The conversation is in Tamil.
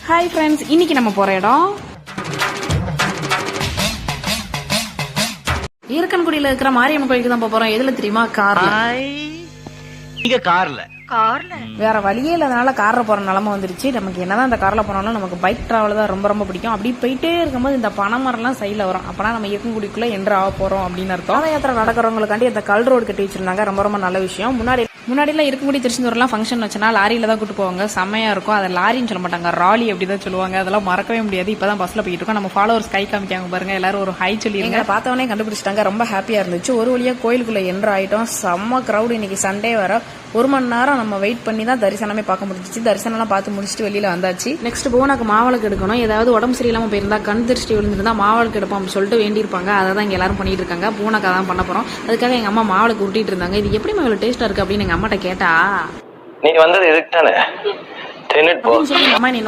ஹாய் ஃப்ரெண்ட்ஸ், இன்னைக்கு நம்ம போற இடம் ஈரக்கன்குடியில இருக்கிற மாரியம்மன் கோயிலுக்கு தான் போறோம். எதுல தெரியுமா? கார்ல. வேற வழியே இல்லாதனால கார்ல போற நிலைமை வந்துருச்சு. நமக்கு என்னதான் இந்த கார்ல போனாலும் நமக்கு பைக் டிராவல் தான் ரொம்ப ரொம்ப பிடிக்கும். அப்படி போயிட்டே இருக்கும்போது இந்த பனைமரம்லாம் சைட்ல வரும். அப்பனா நம்ம ஈரக்கன்குடிக்குள்ள என்ட்ரு ஆக போறோம் அப்படின்னு அர்த்தம். பாதயாத்திரை நடக்கிறவங்களுக்காண்டி இந்த கல் ரோடு கட்டி வச்சிருந்தாங்க. ரொம்ப ரொம்ப நல்ல விஷயம். முன்னாடிலாம் இருக்கக்கூடிய திருச்செந்தூர்லாம் ஃபங்க்ஷன் வச்சனா லாரியில தான் கூட்டு போவாங்க. செம்மையா இருக்கும். அதை லாரின்னு சொல்ல மாட்டாங்க, ராலி அப்படிதான் சொல்லுவாங்க. அதெல்லாம் மறக்கவே முடியாது. இப்பதான் பஸ்ல போயிட்டு இருக்கோம். நம்ம ஃபாலோவர்ஸ் கை காமிக்காங்க பாருங்க. எல்லாரும் ஒரு ஹை சொல்லிருங்க. பார்த்தவனே கண்டுபிடிச்சிட்டாங்க. ரொம்ப ஹாப்பியா இருந்துச்சு. ஒரு வழியா கோயிலுக்குள்ள என்ட்ரு ஆயிட்டோம். செம்ம கிரௌட். இன்னைக்கு சண்டே வர 1 மணி நேரம் நம்ம வெயிட் பண்ணி தான் தரிசனமே பார்க்க முடிஞ்சிச்சு. தரிசனம்லாம் பார்த்து முடிச்சுட்டு வெளியில வந்தாச்சு. நெக்ஸ்ட் போனாக்கு மாவளுக்கு எடுக்கணும். ஏதாவது உடம்பு சரியில்லாம போயிருந்தா, கண் திருஷ்டி விழுந்திருந்தா மாவளுக்கு எடுப்போம் அப்படின்னு சொல்லிட்டு வேண்டியிருப்பாங்க. அதை தான் இங்க எல்லாரும் பண்ணிட்டு இருக்காங்க. பூனாக்கா தான் பண்ண போறோம். அதுக்காக எங்க அம்மா மாவளுக்கு உருட்டிட்டு இருந்தாங்க. இது எப்படி இவ்வளவு டேஸ்டா இருக்கு அப்படின்னு எங்க அம்மாட்ட கேட்டா, நீ வந்தது எதுக்கு தானே? அம்மா நீ